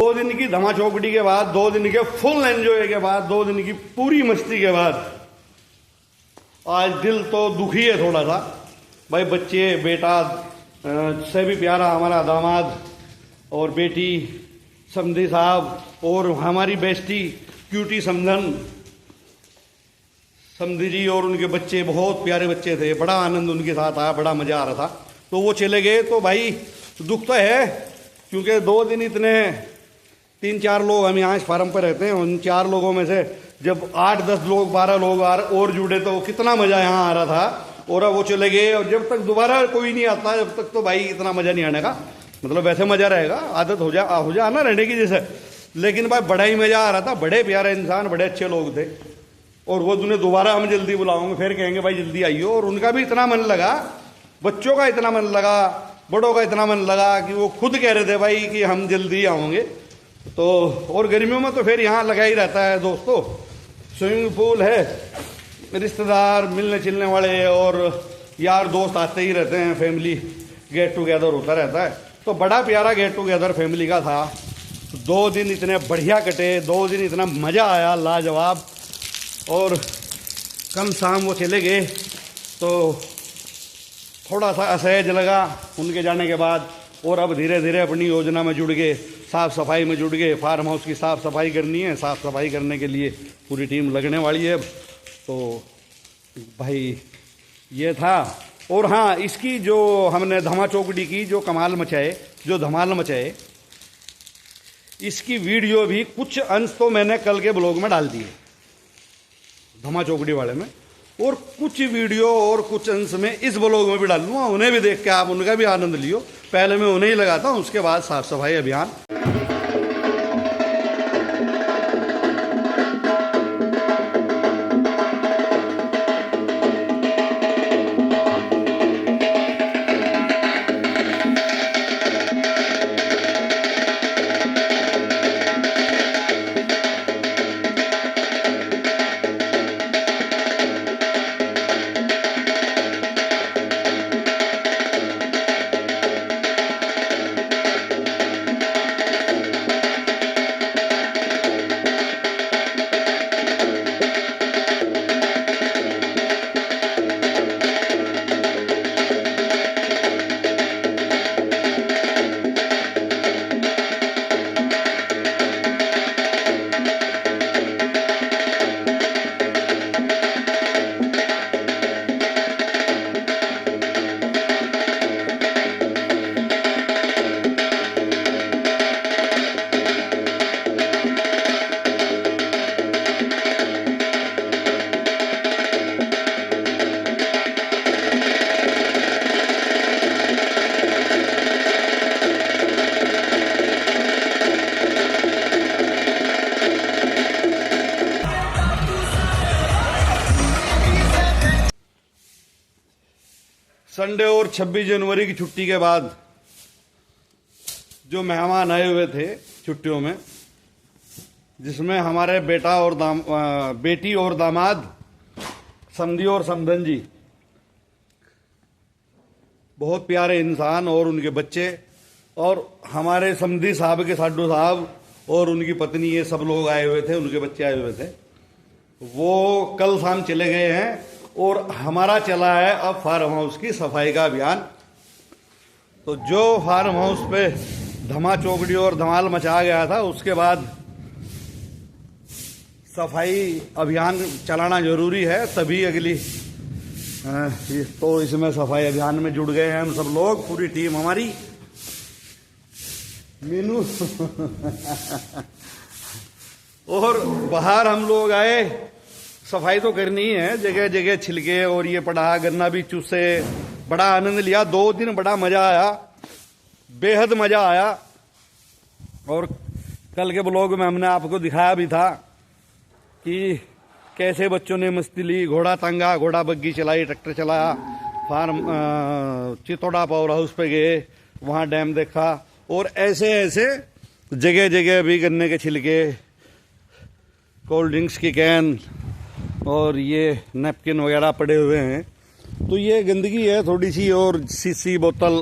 2 दिन की धमा चौकड़ी के बाद, 2 दिन के फुल एंजॉय के बाद, 2 दिन की पूरी मस्ती के बाद आज दिल तो दुखी है थोड़ा सा भाई। बच्चे, बेटा से भी प्यारा हमारा दामाद और बेटी समधी साहब और हमारी बेस्टी क्यूटी समधन समधी जी और उनके बच्चे, बहुत प्यारे बच्चे थे। बड़ा आनंद उनके साथ आया, बड़ा मजा आ रहा था। तो वो चले गए तो भाई दुख तो है, क्योंकि 2 दिन इतने 3-4 लोग हम यहाँ इस फार्म पर रहते हैं। उन 4 लोगों में से जब 8-10 लोग 12 लोग और जुड़े तो कितना मजा यहाँ आ रहा था। और अब वो चले गए और जब तक दोबारा कोई नहीं आता जब तक तो भाई इतना मजा नहीं आने का। मतलब वैसे मजा रहेगा, आदत हो जा ना रहने की जैसे, लेकिन भाई बड़ा ही मजा आ रहा था। बड़े प्यारे इंसान, बड़े अच्छे लोग थे। और वो तुम्हें दोबारा हम जल्दी बुलाओगे, फिर कहेंगे भाई जल्दी आइयो। और उनका भी इतना मन लगा, बच्चों का इतना मन लगा, बड़ों का इतना मन लगा कि वो खुद कह रहे थे भाई कि हम जल्दी आओगे। तो और गर्मियों में तो फिर यहाँ लगा ही रहता है दोस्तों, स्विमिंग पूल है, रिश्तेदार मिलने चिलने वाले और यार दोस्त आते ही रहते हैं, फैमिली गेट टुगेदर होता रहता है। तो बड़ा प्यारा गेट टुगेदर फैमिली का था। 2 दिन इतने बढ़िया कटे, 2 दिन इतना मज़ा आया लाजवाब। और कल शाम वो चले गए तो थोड़ा सा असहज लगा उनके जाने के बाद। और अब धीरे धीरे अपनी योजना में जुड़ गए, साफ़ सफाई में जुड़ गए। फार्म हाउस की साफ़ सफाई करनी है, साफ़ सफाई करने के लिए पूरी टीम लगने वाली है। तो भाई ये था। और हाँ, इसकी जो हमने धमा चौकड़ी की जो कमाल मचाए, जो धमाल मचाए, इसकी वीडियो भी कुछ अंश तो मैंने कल के ब्लॉग में डाल दिए धमा चौकड़ी वाले में, और कुछ वीडियो और कुछ अंश में इस ब्लॉग में भी डाल दूँगा। उन्हें भी देख के आप उनका भी आनंद लियो। पहले मैं उन्हें ही लगाता हूँ, उसके बाद साफ सफाई अभियान। संडे और 26 जनवरी की छुट्टी के बाद जो मेहमान आए हुए थे छुट्टियों में, जिसमें हमारे बेटी और दामाद समधी और समधन जी, बहुत प्यारे इंसान, और उनके बच्चे, और हमारे समधी साहब के साडू साहब और उनकी पत्नी, ये सब लोग आए हुए थे, उनके बच्चे आए हुए थे। वो कल शाम चले गए हैं और हमारा चला है अब फार्म हाउस की सफाई का अभियान। तो जो फार्म हाउस पे धमा चौकड़ी और धमाल मचा गया था, उसके बाद सफाई अभियान चलाना जरूरी है, तभी अगली तो इसमें सफाई अभियान में जुड़ गए हैं हम सब लोग, पूरी टीम हमारी। मीनू और बाहर हम लोग आए, सफाई तो करनी है, जगह जगह छिलके और ये पड़ा, गन्ना भी चूसे, बड़ा आनंद लिया। 2 दिन बड़ा मजा आया, बेहद मजा आया। और कल के ब्लॉग में हमने आपको दिखाया भी था कि कैसे बच्चों ने मस्ती ली, घोड़ा टांगा, घोड़ा बग्गी चलाई, ट्रैक्टर चलाया, फार्म चितौड़ा पावर हाउस पे गए, वहाँ डैम देखा। और ऐसे ऐसे जगह जगह भी गन्ने के छिलके, कोल्ड ड्रिंक्स की कैन और ये नैपकिन वगैरह पड़े हुए हैं। तो ये गंदगी है थोड़ी सी, और शीशी बोतल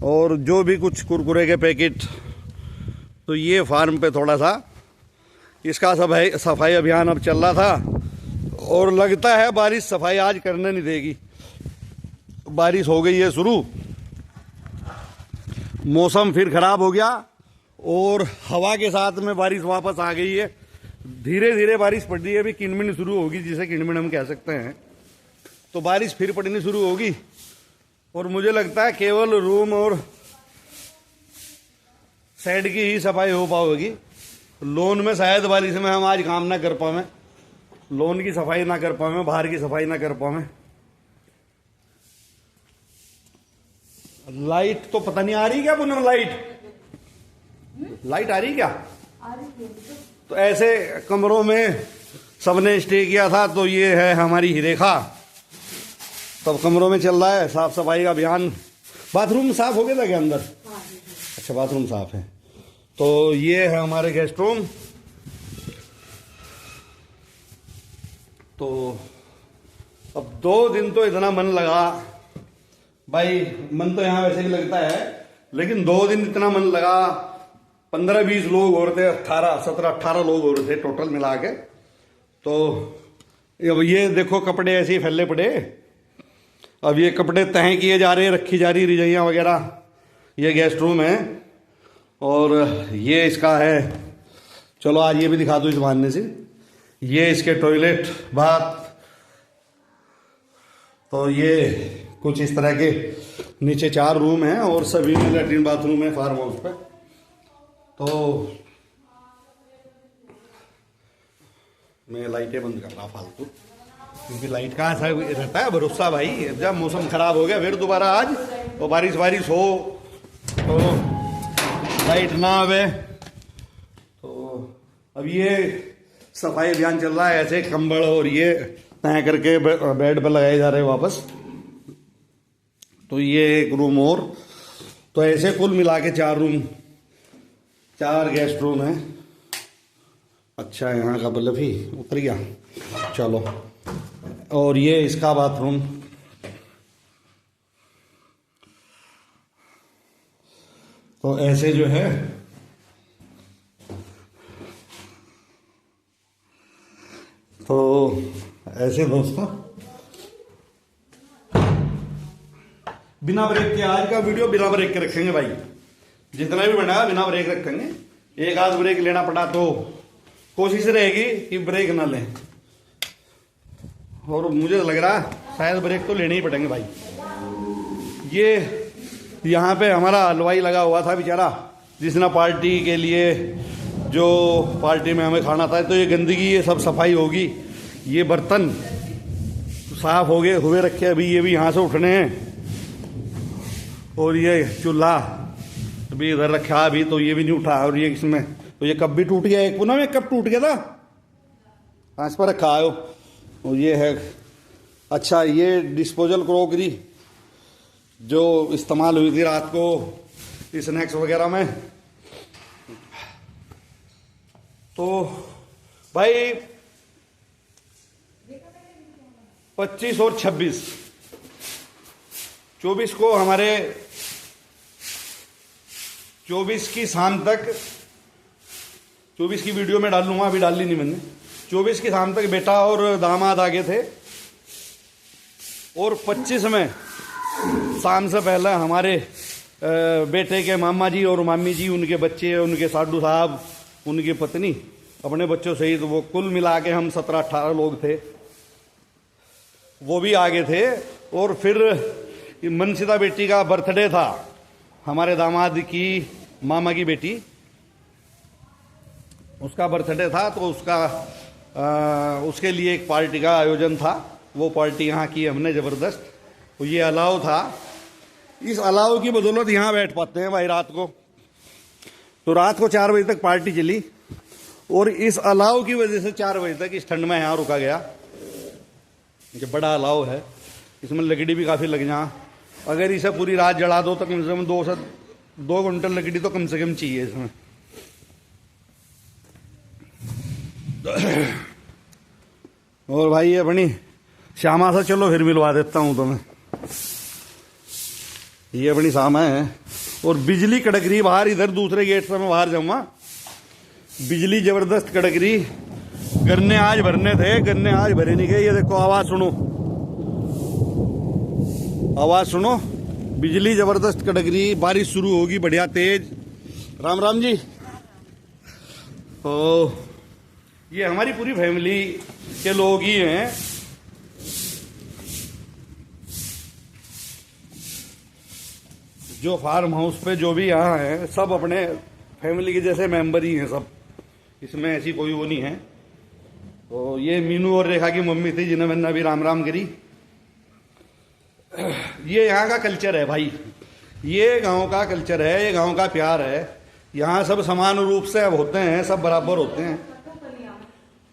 और जो भी कुछ कुरकुरे के पैकेट, तो ये फार्म पे थोड़ा सा इसका सफाई अभियान अब चल रहा था और लगता है बारिश सफाई आज करने नहीं देगी। बारिश हो गई है शुरू, मौसम फिर खराब हो गया और हवा के साथ में बारिश वापस आ गई है। धीरे धीरे बारिश पड़ रही है, अभी किनमिन शुरू होगी, जिसे किनमिन हम कह सकते हैं। तो बारिश फिर पड़नी शुरू होगी और मुझे लगता है केवल रूम और साइड की ही सफाई हो पाएगी। लोन में शायद बारिश में हम आज काम ना कर पाए, लोन की सफाई ना कर पाए, बाहर की सफाई ना कर पाए। लाइट तो पता नहीं आ रही क्या पूनम, लाइट आ रही क्या? आ रही है। तो ऐसे कमरों में सबने स्टे किया था। तो ये है हमारी हिरेखा, सब कमरों में चल रहा है साफ सफाई का अभियान। बाथरूम साफ हो गया था क्या अंदर? अच्छा, बाथरूम साफ है। तो ये है हमारे गेस्ट रूम। तो अब 2 दिन तो इतना मन लगा भाई, मन तो यहाँ वैसे भी लगता है, लेकिन 2 दिन इतना मन लगा। 15-20 लोग हो रहे थे, 17-18 लोग हो रहे थे टोटल मिला के। तो अब ये देखो कपड़े ऐसे ही फैले पड़े। अब ये कपड़े तह किए जा रहे, रखी जा रही रजाइयाँ वगैरह। ये गेस्ट रूम है और ये इसका है, चलो आज ये भी दिखा दो इस बहाने से। ये इसके टॉयलेट बाथ। तो ये कुछ इस तरह के नीचे 4 रूम हैं और सभी में लैट्रिन बाथरूम है फार्म हाउस पे। तो मैं लाइटें बंद कर रहा फालतू, क्योंकि लाइट का ऐसा रहता है भरोसा भाई, जब मौसम खराब हो गया फिर दोबारा आज तो बारिश हो तो लाइट ना आवे। तो अब ये सफाई अभियान चल रहा है, ऐसे कंबल और ये तय करके बेड पर लगाए जा रहे हैं वापस। तो ये एक रूम और, तो ऐसे कुल मिला के 4 रूम, 4 गेस्ट रूम है। अच्छा, यहाँ का बल्ब ही उतर गया, चलो। और ये इसका बाथरूम। तो ऐसे जो है तो ऐसे दोस्तों बिना ब्रेक के आज का वीडियो बिना ब्रेक के रखेंगे भाई, जितना भी बनाया बिना ब्रेक रखेंगे। एक आध ब्रेक लेना पड़ा तो कोशिश रहेगी कि ब्रेक ना लें, और मुझे लग रहा शायद ब्रेक तो लेने ही पड़ेंगे भाई। ये यहाँ पे हमारा हलवाई लगा हुआ था बेचारा, जिसने पार्टी के लिए जो पार्टी में हमें खाना था। तो ये गंदगी, ये सब सफाई होगी। ये बर्तन साफ हो गए हुए रखे, अभी ये भी यहाँ से उठने हैं। और ये चूल्हा अभी इधर रखा, अभी तो ये भी नहीं उठा। और ये इसमें तो ये कप भी टूट गया, एक पुनः में कप टूट गया था, आस पर रखा है। और ये है, अच्छा ये डिस्पोजल क्रोकरी जो इस्तेमाल हुई थी रात को स्नैक्स वगैरह में। तो भाई 25 और 24 को हमारे 24 की शाम तक, 24 की वीडियो में डालूंगा, अभी डाली नहीं मैंने। 24 की शाम तक बेटा और दामाद आ गए थे, और 25 में शाम से पहले हमारे बेटे के मामा जी और मामी जी, उनके बच्चे, उनके साधु साहब, उनकी पत्नी, अपने बच्चों सहित, वो कुल मिला के हम 17-18 लोग थे, वो भी आ गए थे। और फिर मनसिदा बेटी का बर्थडे था, हमारे दामाद की मामा की बेटी, उसका बर्थडे था। तो उसके लिए एक पार्टी का आयोजन था। वो पार्टी यहाँ की हमने ज़बरदस्त। तो ये अलाव था, इस अलाव की बदौलत यहाँ बैठ पाते हैं भाई रात को। तो रात को 4 बजे तक पार्टी चली, और इस अलाव की वजह से 4 बजे तक इस ठंड में यहाँ रुका गया। ये बड़ा अलाव है, इसमें लकड़ी भी काफ़ी लग जा। अगर इसे पूरी रात जला दो तो कम से कम 2 क्विंटल लकड़ी तो कम से कम चाहिए इसमें। और भाई ये अपनी श्यामा से चलो फिर मिलवा देता हूँ तुम्हें। ये अपनी श्यामा है, और बिजली कड़क रही बाहर, इधर दूसरे गेट से मैं बाहर जाऊँगा। बिजली जबरदस्त कड़क रही। गन्ने आज भरने थे, गन्ने आज भरे नहीं गए। ये देखो आवाज सुनो, आवाज सुनो, बिजली जबरदस्त कड़क रही। बारिश शुरू होगी बढ़िया तेज। राम राम जी। तो ये हमारी पूरी फैमिली के लोग ही हैं। जो फार्म हाउस पे जो भी यहाँ हैं सब अपने फैमिली के जैसे मेंबर ही हैं सब, इसमें ऐसी कोई वो नहीं है। तो ये मीनू और रेखा की मम्मी थी जिन्हें मैंने अभी राम राम करी। ये यहाँ का कल्चर है भाई, ये गांव का कल्चर है, ये गांव का प्यार है। यहाँ सब समान रूप से अब होते हैं, सब बराबर होते हैं।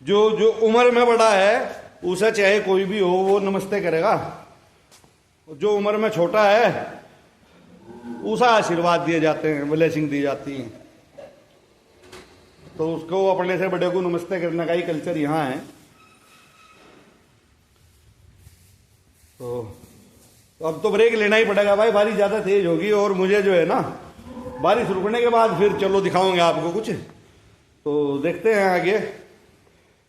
जो जो उम्र में बड़ा है उसे चाहे कोई भी हो वो नमस्ते करेगा, जो उम्र में छोटा है उसे आशीर्वाद दिए जाते हैं, ब्लेसिंग दी जाती है। तो उसको अपने से बड़े को नमस्ते करने का ही कल्चर यहाँ है। तो अब तो ब्रेक लेना ही पड़ेगा भाई, बारिश ज़्यादा तेज होगी। और मुझे जो है ना बारिश रुकने के बाद फिर चलो दिखाऊंगे आपको कुछ, तो देखते हैं आगे,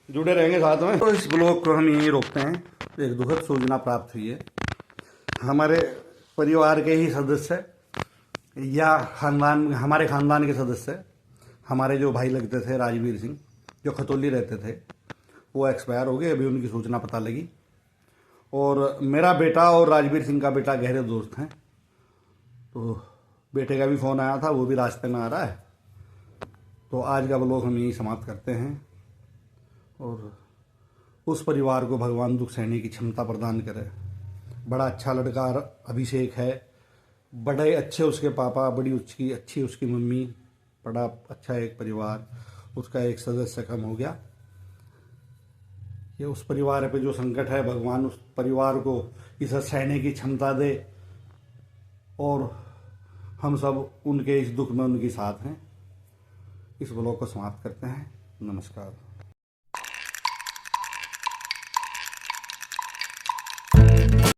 जुड़े रहेंगे साथ में। तो इस ब्लॉग को हम यहीं रोकते हैं। एक दुखद सूचना प्राप्त हुई है। हमारे परिवार के ही सदस्य या खानदान, हमारे खानदान के सदस्य, हमारे जो भाई लगते थे राजवीर सिंह, जो खतौली रहते थे, वो एक्सपायर हो गए। अभी उनकी सूचना पता लगी। और मेरा बेटा और राजवीर सिंह का बेटा गहरे दोस्त हैं। तो बेटे का भी फ़ोन आया था, वो भी रास्ते में आ रहा है। तो आज का ब्लॉग हम यहीं समाप्त करते हैं। और उस परिवार को भगवान दुख सहने की क्षमता प्रदान करे। बड़ा अच्छा लड़का अभिषेक है, बड़े अच्छे उसके पापा, बड़ी उसकी अच्छी उसकी मम्मी, बड़ा अच्छा एक परिवार, उसका एक सदस्य कम हो गया। ये उस परिवार पे जो संकट है, भगवान उस परिवार को इसे सहने की क्षमता दे। और हम सब उनके इस दुख में उनके साथ हैं। इस ब्लॉग को समाप्त करते हैं। नमस्कार।